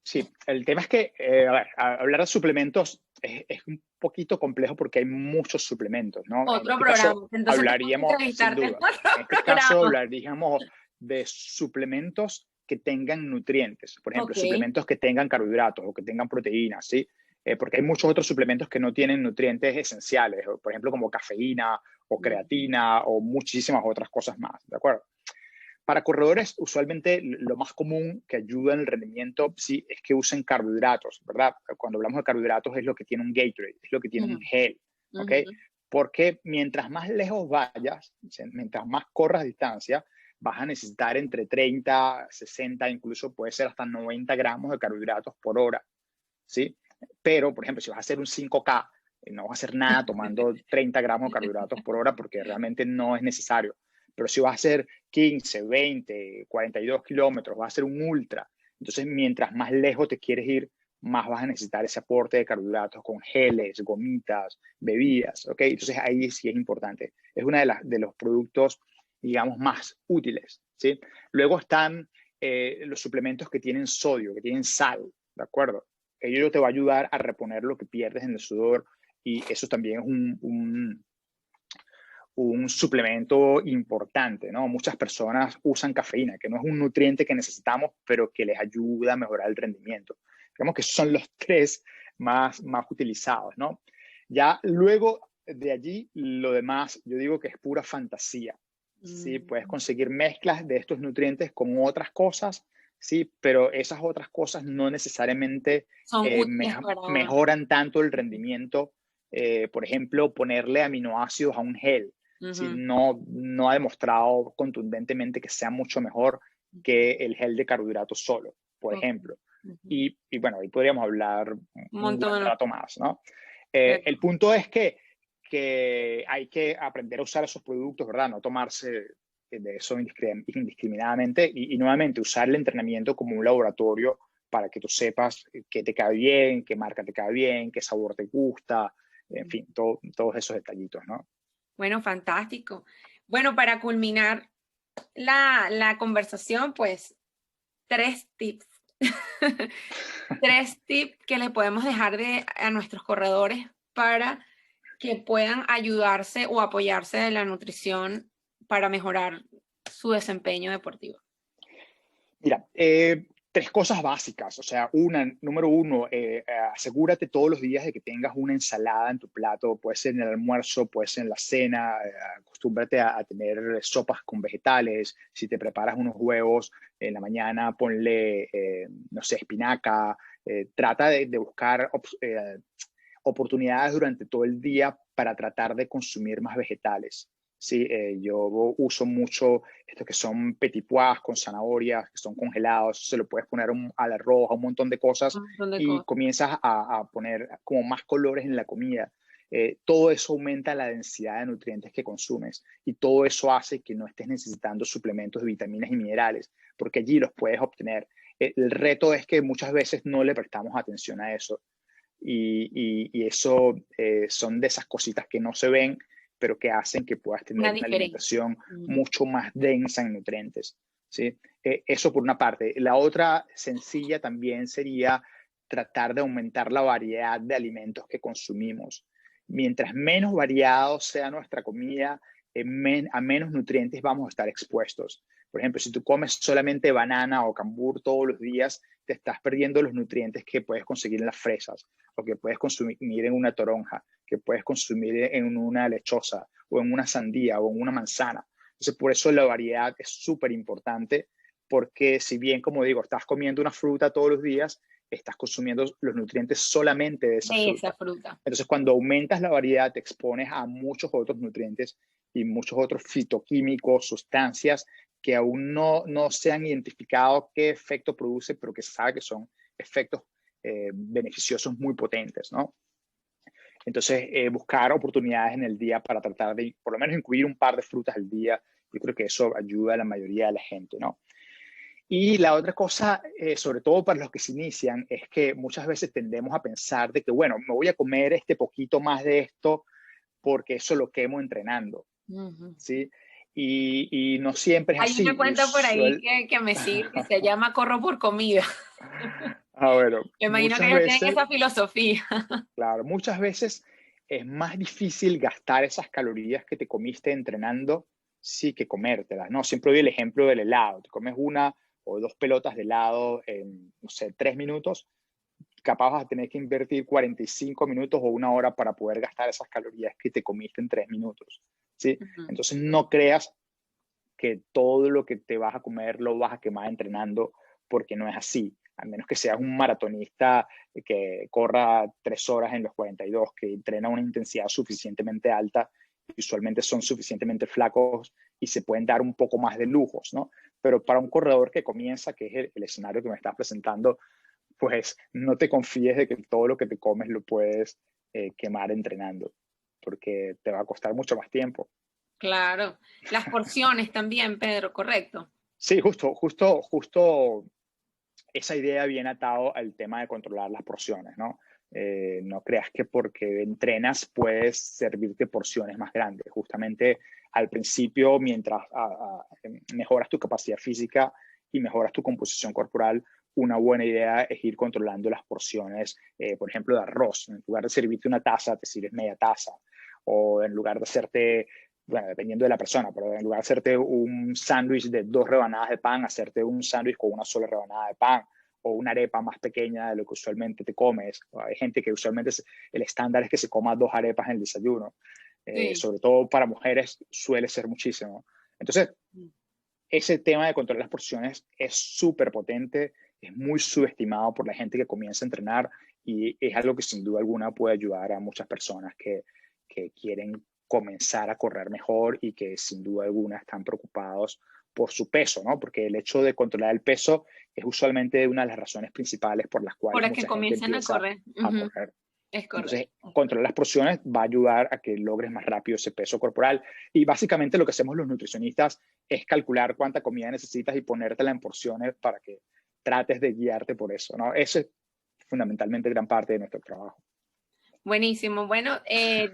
Sí, el tema es que, a ver, hablar de suplementos es un poquito complejo porque hay muchos suplementos, ¿no? En Otro este caso programa. Entonces, tengo que hablaríamos, sin entrevistarte en duda, otro en este caso programa. hablaríamos de suplementos que tengan nutrientes, por ejemplo, Ok. suplementos que tengan carbohidratos o que tengan proteínas, ¿sí? Porque hay muchos otros suplementos que no tienen nutrientes esenciales, por ejemplo, como cafeína o creatina o muchísimas otras cosas más, ¿de acuerdo? Para corredores, usualmente lo más común que ayuda en el rendimiento sí es que usen carbohidratos, ¿verdad? Cuando hablamos de carbohidratos es lo que tiene un Gatorade, es lo que tiene Ujú, un gel, ¿ok? ujú. Porque mientras más lejos vayas, mientras más corras distancia, vas a necesitar entre 30, 60, incluso puede ser hasta 90 gramos de carbohidratos por hora, ¿sí? Pero, por ejemplo, si vas a hacer un 5K, no vas a hacer nada tomando 30 gramos de carbohidratos por hora porque realmente no es necesario. Pero si vas a hacer 15, 20, 42 kilómetros, vas a hacer un ultra. Entonces, mientras más lejos te quieres ir, más vas a necesitar ese aporte de carbohidratos con geles, gomitas, bebidas, ¿ok? Entonces, ahí sí es importante. Es uno de los productos, digamos, más útiles, ¿sí? Luego están los suplementos que tienen sodio, que tienen sal, ¿de acuerdo? Ello te va a ayudar a reponer lo que pierdes en el sudor y eso también es un suplemento importante, ¿no? Muchas personas usan cafeína, que no es un nutriente que necesitamos, pero que les ayuda a mejorar el rendimiento. Digamos que son los tres más utilizados, ¿no? Ya luego de allí, lo demás, yo digo que es pura fantasía. Sí, puedes Mm. conseguir mezclas de estos nutrientes con otras cosas, sí, pero esas otras cosas no necesariamente Son útiles para... mejoran tanto el rendimiento. Por ejemplo, ponerle aminoácidos a un gel, ¿sí? Ujú, No ha demostrado contundentemente que sea mucho mejor ujú. que el gel de carbohidratos solo, por Ok, ejemplo. ujú. Y bueno, ahí podríamos hablar Un un buen montón. rato más, ¿no? Pero, El punto es que hay que aprender a usar esos productos, ¿verdad? No tomarse de eso indiscriminadamente y nuevamente usar el entrenamiento como un laboratorio para que tú sepas qué te cae bien, qué marca te cae bien, qué sabor te gusta, en fin, todos esos detallitos, ¿no? bueno, fantástico. Bueno, para culminar la conversación, pues, tres tips. Tres tips que le podemos dejar a nuestros corredores para que puedan ayudarse o apoyarse de la nutrición para mejorar su desempeño deportivo. Mira, tres cosas básicas. O sea, número uno, asegúrate todos los días de que tengas una ensalada en tu plato. Puede ser en el almuerzo, puede ser en la cena. Acostúmbrate a tener sopas con vegetales. Si te preparas unos huevos en la mañana, ponle, no sé, espinaca. Trata de buscar oportunidades durante todo el día para tratar de consumir más vegetales. Sí, yo uso mucho estos que son petit pois con zanahorias, que son congelados, se lo puedes poner al arroz, a un montón de cosas Un montón de y cosas. comienzas a poner como más colores en la comida. todo eso aumenta la densidad de nutrientes que consumes y todo eso hace que no estés necesitando suplementos de vitaminas y minerales, porque allí los puedes obtener. El reto es que muchas veces no le prestamos atención a eso y eso son de esas cositas que no se ven, pero que hacen que puedas tener una alimentación mucho más densa en nutrientes, ¿sí? Eso por una parte. La otra sencilla también sería tratar de aumentar la variedad de alimentos que consumimos. Mientras menos variado sea nuestra comida, a menos nutrientes vamos a estar expuestos. Por ejemplo, si tú comes solamente banana o cambur todos los días, te estás perdiendo los nutrientes que puedes conseguir en las fresas o que puedes consumir en una toronja, que puedes consumir en una lechosa o en una sandía o en una manzana. Entonces, por eso la variedad es súper importante, porque si bien, como digo, estás comiendo una fruta todos los días, estás consumiendo los nutrientes solamente de esa fruta. Entonces, cuando aumentas la variedad, te expones a muchos otros nutrientes y muchos otros fitoquímicos, sustancias que aún no se han identificado qué efecto produce, pero que se sabe que son efectos beneficiosos muy potentes, ¿no? Entonces, buscar oportunidades en el día para tratar de, por lo menos, incluir un par de frutas al día, yo creo que eso ayuda a la mayoría de la gente, ¿no? Y la otra cosa, sobre todo para los que se inician, es que muchas veces tendemos a pensar de que, bueno, me voy a comer este poquito más de esto porque eso lo quemo entrenando, ¿sí? Y no siempre es así. Hay una cuenta por ahí que me sigue que se llama Corro por Comida. Bueno, Me imagino que ellos tienen esa filosofía. Claro, muchas veces es más difícil gastar esas calorías que te comiste entrenando, sí, que comértelas, ¿no? Siempre doy el ejemplo del helado. Te comes una o dos pelotas de helado en, no sé, 3 minutos, capaz vas a tener que invertir 45 minutos o una hora para poder gastar esas calorías que te comiste en 3 minutos, ¿sí? Entonces no creas que todo lo que te vas a comer lo vas a quemar entrenando, porque no es así. A menos que seas un maratonista que corra 3 horas en los 42, que entrena una intensidad suficientemente alta, usualmente son suficientemente flacos y se pueden dar un poco más de lujos, ¿no? Pero para un corredor que comienza, que es el escenario que me estás presentando, pues no te confíes de que todo lo que te comes lo puedes quemar entrenando, porque te va a costar mucho más tiempo. Claro, las porciones también, Pedro, ¿correcto? Sí, justo esa idea viene atado al tema de controlar las porciones, ¿no? No creas que porque entrenas puedes servirte porciones más grandes. Justamente al principio, mientras mejoras tu capacidad física y mejoras tu composición corporal, una buena idea es ir controlando las porciones, por ejemplo, de arroz. En lugar de servirte una taza, te sirves media taza. O en lugar de hacerte, bueno, dependiendo de la persona, pero en lugar de hacerte un sándwich de 2 rebanadas de pan, hacerte un sándwich con una sola rebanada de pan, o una arepa más pequeña de lo que usualmente te comes. Hay gente que usualmente el estándar es que se coma 2 arepas en el desayuno. Sí. Sobre todo para mujeres suele ser muchísimo. Entonces, ese tema de controlar las porciones es súper potente, es muy subestimado por la gente que comienza a entrenar y es algo que sin duda alguna puede ayudar a muchas personas que quieren comenzar a correr mejor y que sin duda alguna están preocupados por su peso, ¿no? Porque el hecho de controlar el peso es usualmente una de las razones principales por las cuales mucha gente empieza a correr. Es correcto. Entonces, controlar las porciones va a ayudar a que logres más rápido ese peso corporal. Y básicamente lo que hacemos los nutricionistas es calcular cuánta comida necesitas y ponértela en porciones para que trates de guiarte por eso, ¿no? Eso es fundamentalmente gran parte de nuestro trabajo. Buenísimo. Bueno,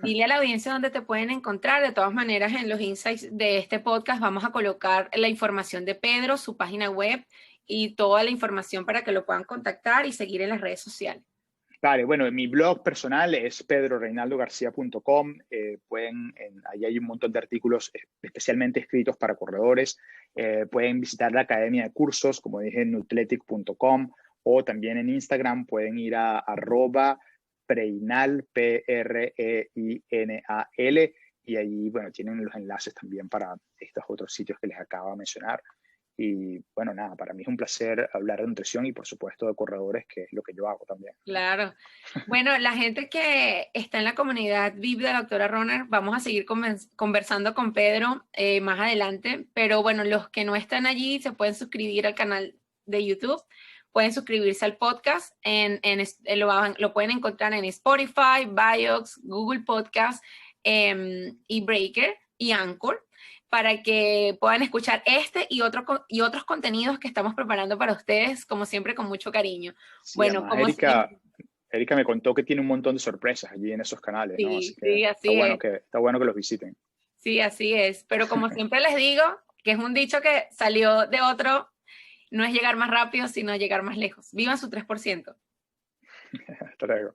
dile a la audiencia dónde te pueden encontrar. De todas maneras, en los insights de este podcast vamos a colocar la información de Pedro, su página web y toda la información para que lo puedan contactar y seguir en las redes sociales. Vale, bueno, mi blog personal es pedroreinaldogarcia.com. Ahí hay un montón de artículos especialmente escritos para corredores. Pueden visitar la academia de cursos, como dije, en nutletic.com, o también en Instagram pueden ir a @preinal, PREINAL, y ahí, bueno, tienen los enlaces también para estos otros sitios que les acabo de mencionar. Y bueno, nada, para mí es un placer hablar de nutrición y por supuesto de corredores, que es lo que yo hago también. Claro. Bueno, la gente que está en la comunidad VIP de la doctora Roner, vamos a seguir conversando con Pedro más adelante, pero bueno, los que no están allí se pueden suscribir al canal de YouTube, pueden suscribirse al podcast, lo pueden encontrar en Spotify, Vioxx, Google Podcast, y Breaker y Anchor, para que puedan escuchar y otros contenidos que estamos preparando para ustedes, como siempre, con mucho cariño. Sí, Bueno, además, como Erika me contó que tiene un montón de sorpresas allí en esos canales, ¿no? Así sí, que sí, así es. está bueno que los visiten. Sí, así es. Pero como siempre les digo, que es un dicho que salió de otro, no es llegar más rápido, sino llegar más lejos. Vivan su 3%. Hasta luego.